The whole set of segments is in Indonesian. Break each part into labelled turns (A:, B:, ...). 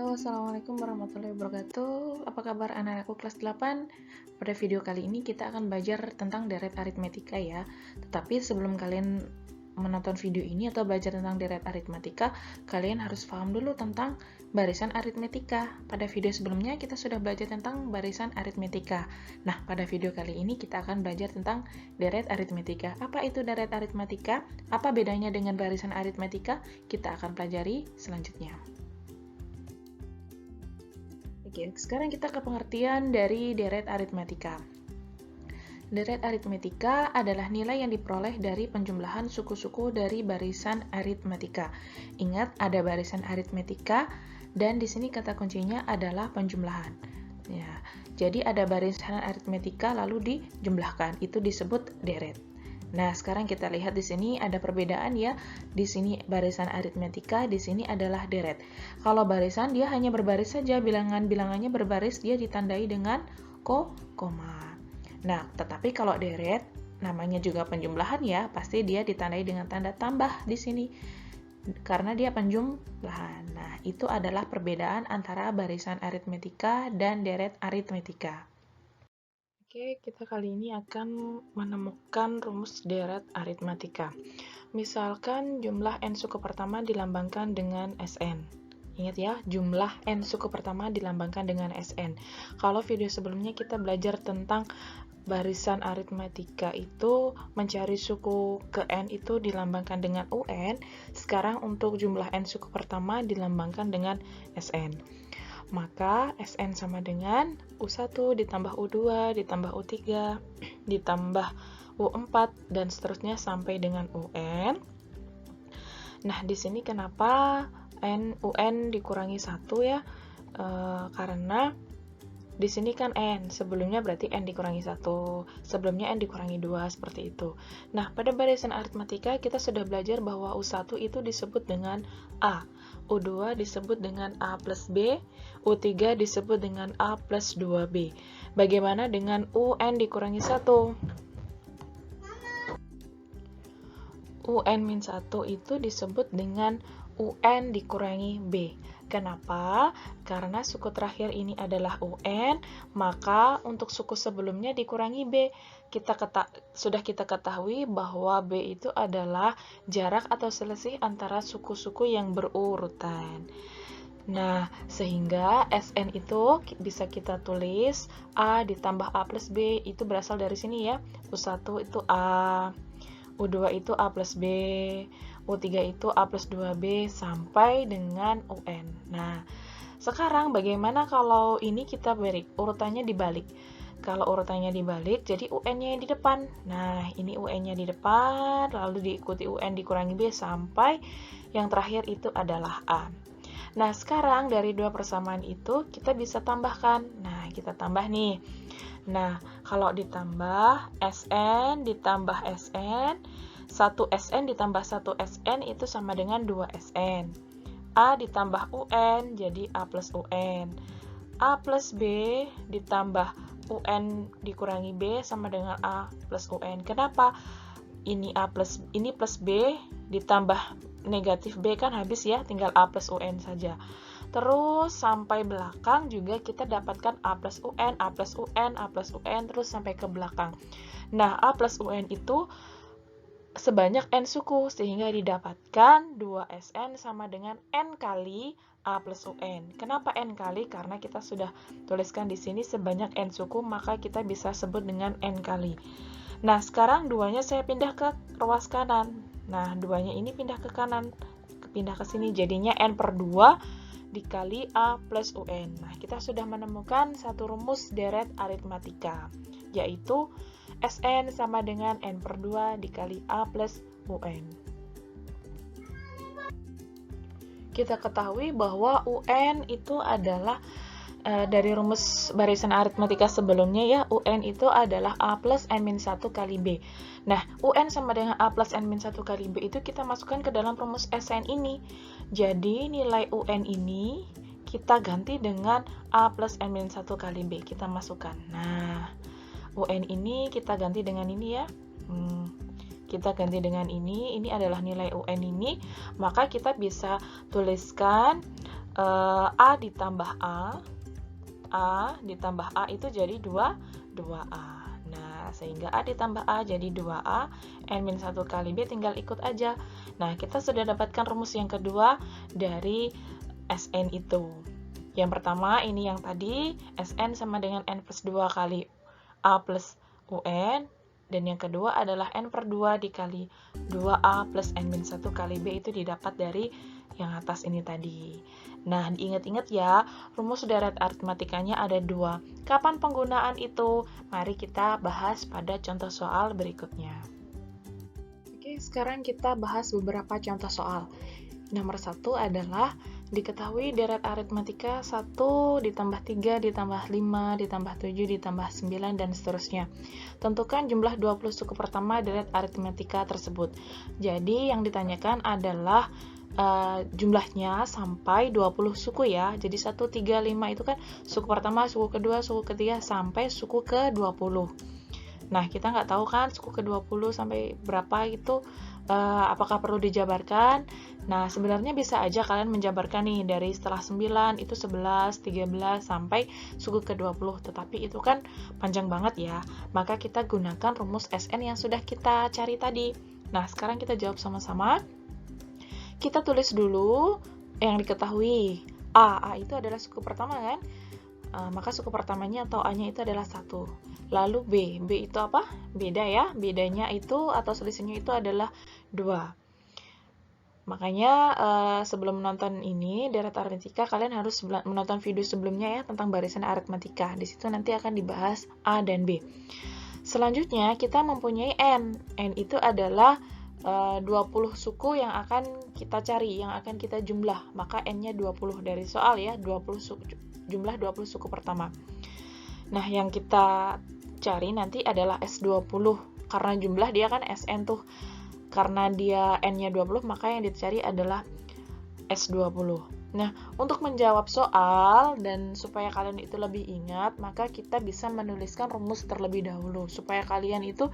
A: Halo, Assalamualaikum warahmatullahi wabarakatuh. Apa kabar anak-anakku kelas 8? Pada video kali ini kita akan belajar tentang deret aritmetika ya. Tetapi sebelum kalian menonton video ini atau belajar tentang deret aritmetika, kalian harus paham dulu tentang barisan aritmetika. Pada video sebelumnya kita sudah belajar tentang barisan aritmetika. Nah, pada video kali ini kita akan belajar tentang deret aritmetika. Apa itu deret aritmetika? Apa bedanya dengan barisan aritmetika? Kita akan pelajari selanjutnya. Oke, sekarang kita ke pengertian dari deret aritmetika. Deret aritmetika adalah nilai yang diperoleh dari penjumlahan suku-suku dari barisan aritmetika. Ingat, ada barisan aritmetika dan di sini kata kuncinya adalah penjumlahan. Ya, jadi ada barisan aritmetika lalu dijumlahkan, itu disebut deret. Nah, sekarang kita lihat di sini ada perbedaan ya. Di sini barisan aritmetika, di sini adalah deret. Kalau barisan dia hanya berbaris saja, bilangannya berbaris, dia ditandai dengan koma. Nah, tetapi kalau deret namanya juga penjumlahan ya, pasti dia ditandai dengan tanda tambah di sini karena dia penjumlahan. Nah, itu adalah perbedaan antara barisan aritmetika dan deret aritmetika. Oke, kita kali ini akan menemukan rumus deret aritmetika. Misalkan jumlah n suku pertama dilambangkan dengan Sn. Ingat ya, jumlah n suku pertama dilambangkan dengan Sn. Kalau video sebelumnya kita belajar tentang barisan aritmetika itu mencari suku ke n itu dilambangkan dengan Un. Sekarang untuk jumlah n suku pertama dilambangkan dengan Sn. Maka Sn sama dengan U1 ditambah U2 ditambah U3 ditambah U4 dan seterusnya sampai dengan UN. Nah, di sini kenapa UN dikurangi 1 ya? Karena di sini kan N, sebelumnya berarti N dikurangi 1, sebelumnya N dikurangi 2, seperti itu. Nah, pada barisan aritmetika kita sudah belajar bahwa U1 itu disebut dengan A, U2 disebut dengan A plus B, U3 disebut dengan A plus 2B. Bagaimana dengan UN dikurangi 1? UN-1 itu disebut dengan UN dikurangi B. Kenapa? Karena suku terakhir ini adalah UN, maka untuk suku sebelumnya dikurangi B. Sudah kita ketahui bahwa B itu adalah jarak atau selisih antara suku-suku yang berurutan. Nah, sehingga Sn itu bisa kita tulis A ditambah A plus B, itu berasal dari sini ya. U1 itu A, U2 itu A plus B, U3 itu A plus 2B sampai dengan UN. Nah, sekarang bagaimana kalau ini kita balik, urutannya dibalik. Kalau urutannya dibalik, jadi UN-nya di depan. Nah, ini UN-nya di depan, lalu diikuti UN dikurangi B sampai yang terakhir itu adalah A. Nah, sekarang dari dua persamaan itu kita bisa tambahkan. Nah, kita tambah nih. Nah, kalau ditambah SN ditambah SN, 1 SN ditambah 1 SN itu sama dengan 2 SN. A ditambah UN jadi A plus UN. A plus B ditambah UN dikurangi B sama dengan A plus UN. Kenapa? Ini plus B ditambah negatif B kan habis ya, tinggal A plus UN saja. Terus sampai belakang juga kita dapatkan A plus UN, A plus UN, A plus UN, terus sampai ke belakang. Nah, A plus UN itu sebanyak N suku, sehingga didapatkan 2SN sama dengan N kali A plus UN. Kenapa N kali? Karena kita sudah tuliskan di sini sebanyak N suku, maka kita bisa sebut dengan N kali. Nah, sekarang duanya saya pindah ke ruas kanan. Nah, duanya ini pindah ke kanan, pindah ke sini, jadinya N per 2 dikali A plus UN. Nah, kita sudah menemukan satu rumus deret aritmetika, yaitu Sn sama dengan N per 2 dikali A plus UN. Kita ketahui bahwa UN itu adalah dari rumus barisan aritmetika sebelumnya ya, UN itu adalah A plus N-1 kali B. Nah, UN sama dengan A plus N-1 kali B itu kita masukkan ke dalam rumus Sn ini. Jadi, nilai UN ini kita ganti dengan A plus N-1 kali B. Kita masukkan. Nah, UN ini kita ganti dengan ini ya. Kita ganti dengan ini adalah nilai UN ini. Maka kita bisa tuliskan A ditambah A ditambah A itu jadi 2A. Nah, sehingga A ditambah A jadi 2A, N-1 kali B tinggal ikut aja. Nah, kita sudah dapatkan rumus yang kedua dari Sn itu. Yang pertama, ini yang tadi, Sn sama dengan N plus 2 kali A plus UN. Dan yang kedua adalah N per 2 dikali 2A plus N-1 kali B itu didapat dari yang atas ini tadi. Nah, diingat-ingat ya, rumus deret aritmatikanya ada 2. Kapan penggunaan itu? Mari kita bahas pada contoh soal berikutnya. Oke, sekarang kita bahas beberapa contoh soal. Nomor 1 adalah diketahui deret aritmatika 1 ditambah 3 ditambah 5 ditambah 7 ditambah 9 dan seterusnya. Tentukan jumlah 20 suku pertama deret aritmatika tersebut. Jadi yang ditanyakan adalah jumlahnya sampai 20 suku ya. Jadi 1, 3, 5 itu kan suku pertama, suku kedua, suku ketiga sampai suku ke-20. Nah, kita nggak tahu kan suku ke-20 sampai berapa itu apakah perlu dijabarkan? Nah, sebenarnya bisa aja kalian menjabarkan nih dari setelah 9 itu 11, 13 sampai suku ke-20. Tetapi itu kan panjang banget ya. Maka kita gunakan rumus Sn yang sudah kita cari tadi. Nah, sekarang kita jawab sama-sama. Kita tulis dulu yang diketahui. A itu adalah suku pertama kan? Maka suku pertamanya atau A-nya itu adalah 1. Lalu B itu apa? Beda ya. Bedanya itu atau selisihnya itu adalah 2. Makanya sebelum menonton ini, deret aritmatika, kalian harus menonton video sebelumnya ya tentang barisan aritmatika. Di situ nanti akan dibahas A dan B. Selanjutnya, kita mempunyai N. N itu adalah 20 suku yang akan kita cari, yang akan kita jumlah. Maka N-nya 20 dari soal ya, 20 suku, jumlah 20 suku pertama. Nah, yang kita cari nanti adalah S20. Karena jumlah dia kan Sn tuh. Karena dia N-nya 20, maka yang dicari adalah S20. Nah, untuk menjawab soal dan supaya kalian itu lebih ingat, maka kita bisa menuliskan rumus terlebih dahulu. Supaya kalian itu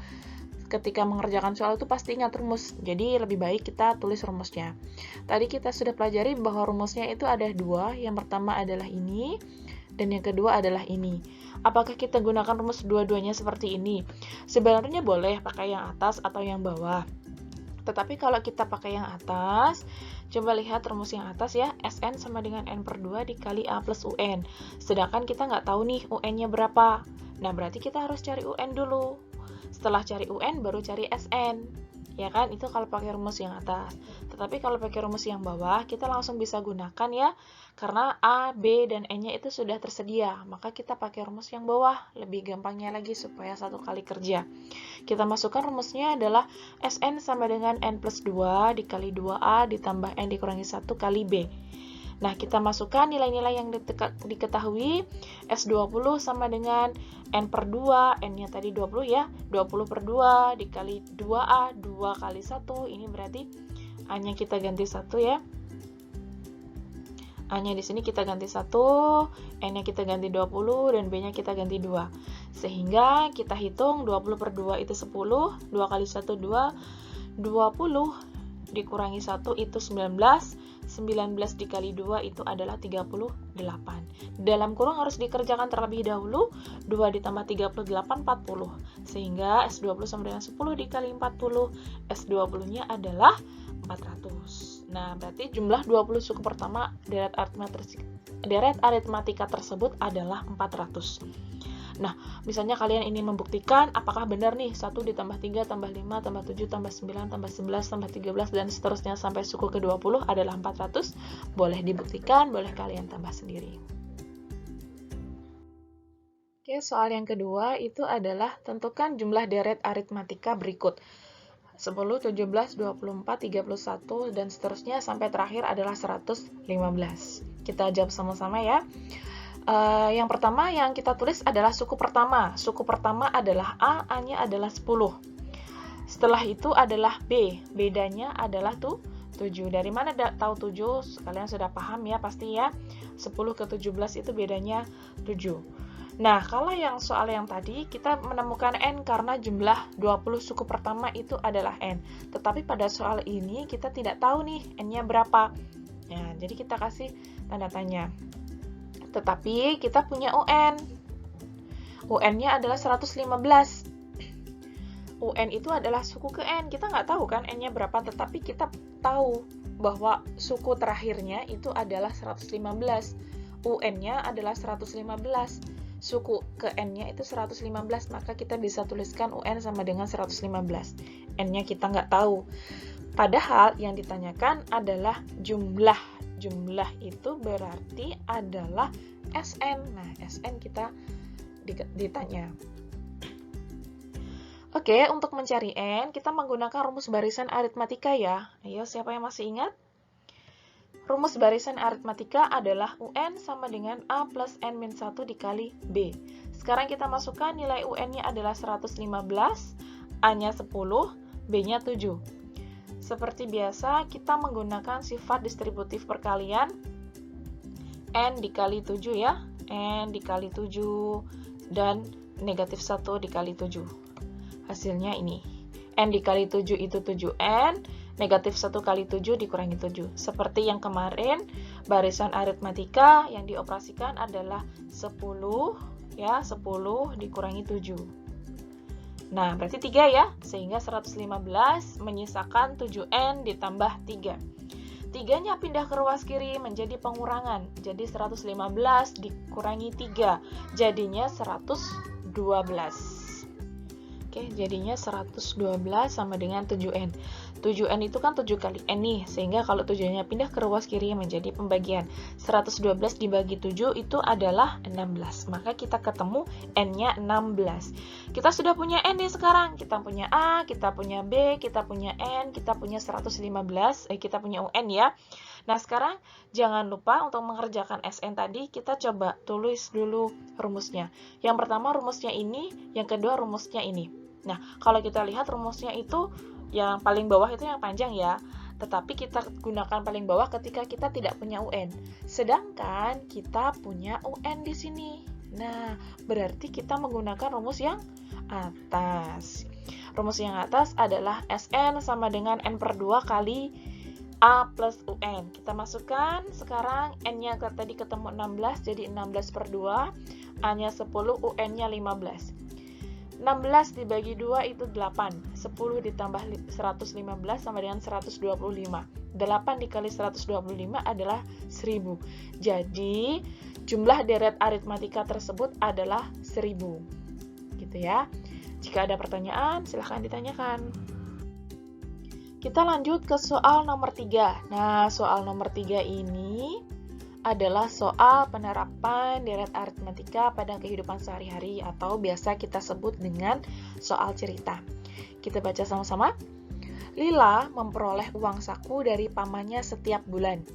A: ketika mengerjakan soal itu pasti ingat rumus. Jadi lebih baik kita tulis rumusnya. Tadi kita sudah pelajari bahwa rumusnya itu ada 2. Yang pertama adalah ini dan yang kedua adalah ini. Apakah kita gunakan rumus dua-duanya seperti ini? Sebenarnya boleh pakai yang atas atau yang bawah. Tetapi kalau kita pakai yang atas, coba lihat rumus yang atas ya. Sn sama dengan N per 2 dikali A plus UN. Sedangkan kita nggak tahu nih UN-nya berapa. Nah, berarti kita harus cari UN dulu. Setelah cari UN, baru cari Sn. Ya kan? Itu kalau pakai rumus yang atas. Tetapi kalau pakai rumus yang bawah, kita langsung bisa gunakan ya. Karena A, B, dan N-nya itu sudah tersedia. Maka kita pakai rumus yang bawah. Lebih gampangnya lagi supaya satu kali kerja. Kita masukkan rumusnya adalah Sn sama dengan N plus 2 dikali 2A ditambah N dikurangi 1 kali B. Nah, kita masukkan nilai-nilai yang diketahui. S20 sama dengan N per 2, N-nya tadi 20 ya, 20 per 2 dikali 2A, 2 kali 1, ini berarti A-nya kita ganti 1 ya. A-nya di sini kita ganti 1, N-nya kita ganti 20, dan B-nya kita ganti 2. Sehingga kita hitung 20 per 2 itu 10, 2 kali 1, 2, 20 dikurangi 1 itu 19, 19 dikali 2 itu adalah 38. Dalam kurung harus dikerjakan terlebih dahulu, 2 ditambah 38, 40. Sehingga S20 sama dengan 10 dikali 40, S20-nya adalah 400. Nah, berarti jumlah 20 suku pertama deret aritmatika tersebut adalah 400. Nah, misalnya kalian ingin membuktikan apakah benar nih 1 ditambah 3 tambah 5 tambah 7 tambah 9 tambah 11 tambah 13 dan seterusnya sampai suku ke-20 adalah 400, boleh dibuktikan, boleh kalian tambah sendiri. Oke, soal yang kedua itu adalah tentukan jumlah deret aritmatika berikut. 10, 17, 24, 31, dan seterusnya sampai terakhir adalah 115. Kita jawab sama-sama ya. Yang pertama yang kita tulis adalah suku pertama. Suku pertama adalah A, A-nya adalah 10. Setelah itu adalah B, bedanya adalah 7. Dari mana tahu 7? Kalian sudah paham ya pasti ya. 10 ke 17 itu bedanya 7. Nah, kalau yang soal yang tadi, kita menemukan N karena jumlah 20 suku pertama itu adalah N. Tetapi pada soal ini kita tidak tahu nih N-nya berapa. Nah, jadi kita kasih tanda tanya. Tetapi kita punya UN. UN-nya adalah 115. UN itu adalah suku ke N. Kita nggak tahu kan N-nya berapa, tetapi kita tahu bahwa suku terakhirnya itu adalah 115. UN-nya adalah 115. Suku ke N-nya itu 115, maka kita bisa tuliskan UN sama dengan 115. N-nya kita nggak tahu. Padahal yang ditanyakan adalah jumlah. Jumlah itu berarti adalah SN. Nah, SN kita ditanya. Oke, untuk mencari N, kita menggunakan rumus barisan aritmatika ya. Ayo, siapa yang masih ingat? Rumus barisan aritmatika adalah UN sama dengan A plus N-1 dikali B. Sekarang kita masukkan nilai UN-nya adalah 115, A-nya 10, B-nya 7. Seperti biasa, kita menggunakan sifat distributif perkalian N dikali 7 ya. N dikali 7 dan negatif 1 dikali 7. Hasilnya ini. N dikali 7 itu 7N, negatif 1 kali 7 dikurangi 7. Seperti yang kemarin, barisan aritmatika yang dioperasikan adalah 10, ya, 10 dikurangi 7. Nah, berarti 3 ya, sehingga 115 menyisakan 7N ditambah 3. 3-nya pindah ke ruas kiri menjadi pengurangan, jadi 115 dikurangi 3, jadinya 112. Oke, jadinya 112 sama dengan 7N. 7N itu kan 7 kali N nih, sehingga kalau 7-nya pindah ke ruas kiri menjadi pembagian. 112 dibagi 7 itu adalah 16. Maka kita ketemu N-nya 16. Kita sudah punya N nih sekarang. Kita punya A, kita punya B, kita punya N, kita punya 115, kita punya UN ya. Nah, sekarang jangan lupa untuk mengerjakan SN tadi, kita coba tulis dulu rumusnya. Yang pertama rumusnya ini, yang kedua rumusnya ini. Nah, kalau kita lihat rumusnya itu, yang paling bawah itu yang panjang ya. Tetapi kita gunakan paling bawah ketika kita tidak punya UN. Sedangkan kita punya UN di sini. Nah, berarti kita menggunakan rumus yang atas. Rumus yang atas adalah SN sama dengan N per 2 kali A plus UN. Kita masukkan sekarang N-nya tadi ketemu 16, jadi 16 per 2. A-nya 10, UN-nya 15. 16 dibagi 2 itu 8. 10 ditambah 115 sama dengan 125. 8 dikali 125 adalah 1000. Jadi, jumlah deret aritmatika tersebut adalah 1000. Gitu ya. Jika ada pertanyaan, silahkan ditanyakan. Kita lanjut ke soal nomor 3. Nah, soal nomor 3 ini adalah soal penerapan deret aritmatika pada kehidupan sehari-hari atau biasa kita sebut dengan soal cerita. Kita baca sama-sama. Lila memperoleh uang saku dari pamannya setiap bulan.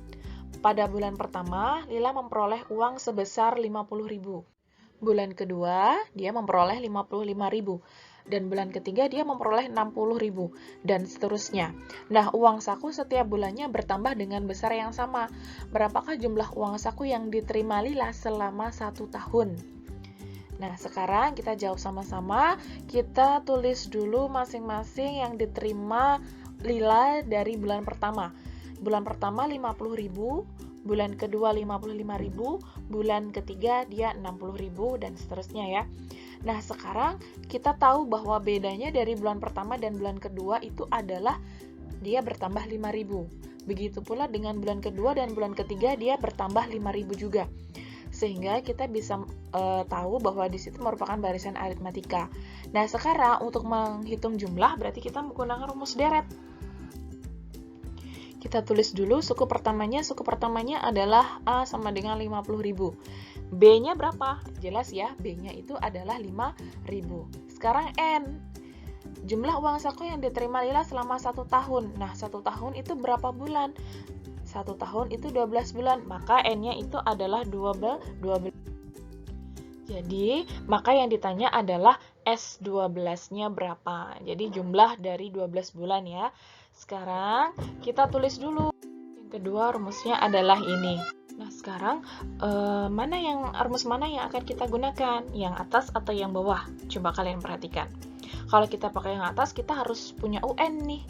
A: Pada bulan pertama, Lila memperoleh uang sebesar 50.000. Bulan kedua, dia memperoleh 55.000. Dan bulan ketiga dia memperoleh 60.000 dan seterusnya. Nah, uang saku setiap bulannya bertambah dengan besar yang sama. Berapakah jumlah uang saku yang diterima Lila selama 1 tahun? Nah, sekarang kita jawab sama-sama. Kita tulis dulu masing-masing yang diterima Lila dari bulan pertama. Bulan pertama 50.000, bulan kedua 55.000, bulan ketiga dia 60.000 dan seterusnya ya. Nah, sekarang kita tahu bahwa bedanya dari bulan pertama dan bulan kedua itu adalah dia bertambah 5.000. Begitu pula dengan bulan kedua dan bulan ketiga dia bertambah 5.000 juga. Sehingga kita bisa tahu bahwa di situ merupakan barisan aritmatika. Nah, sekarang untuk menghitung jumlah berarti kita menggunakan rumus deret. Kita tulis dulu suku pertamanya adalah A sama dengan 50.000. B-nya berapa? Jelas ya, B-nya itu adalah 5.000. Sekarang N. Jumlah uang saku yang diterima Lila selama 1 tahun. Nah, 1 tahun itu berapa bulan? 1 tahun itu 12 bulan. Maka N-nya itu adalah 12. Jadi, maka yang ditanya adalah S12-nya berapa. Jadi, jumlah dari 12 bulan ya. Sekarang, kita tulis dulu. Yang kedua, rumusnya adalah ini. Nah, sekarang rumus mana yang akan kita gunakan? Yang atas atau yang bawah? Coba kalian perhatikan. Kalau kita pakai yang atas, kita harus punya UN nih.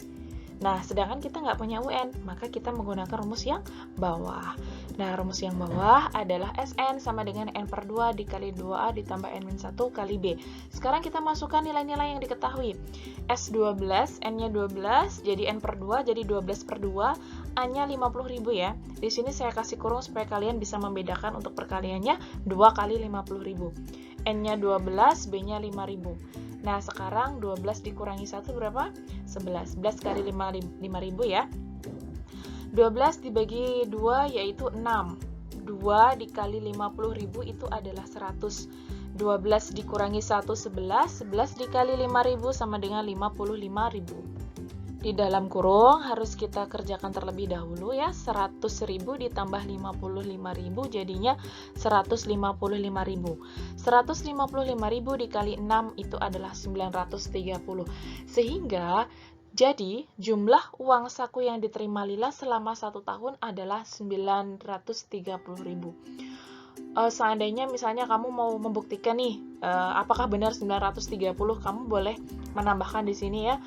A: Nah, sedangkan kita nggak punya UN, maka kita menggunakan rumus yang bawah. Nah, rumus yang bawah adalah Sn sama dengan N per 2 dikali 2A ditambah N-1 kali B. Sekarang kita masukkan nilai-nilai yang diketahui. S12, N-nya 12, jadi N per 2, jadi 12 per 2, A-nya 50.000 ya. Di sini saya kasih kurung supaya kalian bisa membedakan untuk perkaliannya 2 kali 50.000. N-nya 12, B-nya 5.000. Nah, sekarang 12 dikurangi 1 berapa? 11. 11 kali 5.000 ya. 12 dibagi 2 yaitu 6. 2 dikali 50.000 itu adalah 100. 12 dikurangi 1, 11. 11 dikali 5.000 sama dengan 55.000. Di dalam kurung harus kita kerjakan terlebih dahulu ya. 100.000 ditambah 55.000 jadinya 155.000. 155.000 dikali 6 itu adalah 930. Sehingga jadi jumlah uang saku yang diterima Lila selama 1 tahun adalah 930.000. Seandainya misalnya kamu mau membuktikan nih apakah benar 930, kamu boleh menambahkan di sini ya.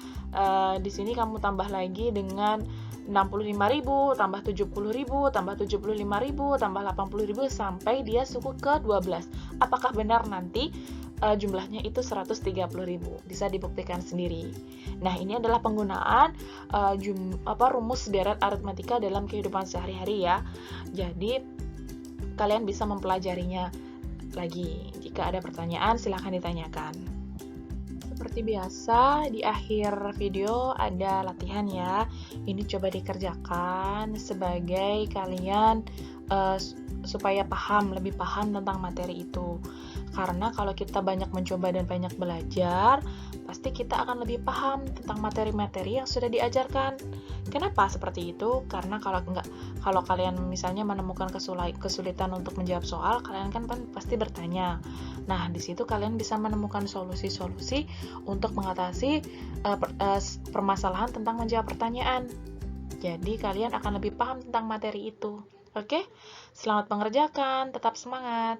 A: Di sini kamu tambah lagi dengan 65.000, tambah 70.000, tambah 75.000, tambah 80.000 sampai dia suku ke 12. Apakah benar nanti jumlahnya itu 130.000? Bisa dibuktikan sendiri. Nah, ini adalah penggunaan rumus deret aritmatika dalam kehidupan sehari-hari ya. Jadi kalian bisa mempelajarinya lagi. Jika ada pertanyaan, silahkan ditanyakan. Seperti biasa, di akhir video ada latihan ya. Ini coba dikerjakan sebagai kalian supaya lebih paham tentang materi itu. Karena kalau kita banyak mencoba dan banyak belajar, pasti kita akan lebih paham tentang materi-materi yang sudah diajarkan. Kenapa seperti itu? Karena kalau kalian misalnya menemukan kesulitan untuk menjawab soal, kalian kan pasti bertanya. Nah, di situ kalian bisa menemukan solusi-solusi untuk mengatasi permasalahan tentang menjawab pertanyaan. Jadi, kalian akan lebih paham tentang materi itu. Oke? Selamat mengerjakan, tetap semangat.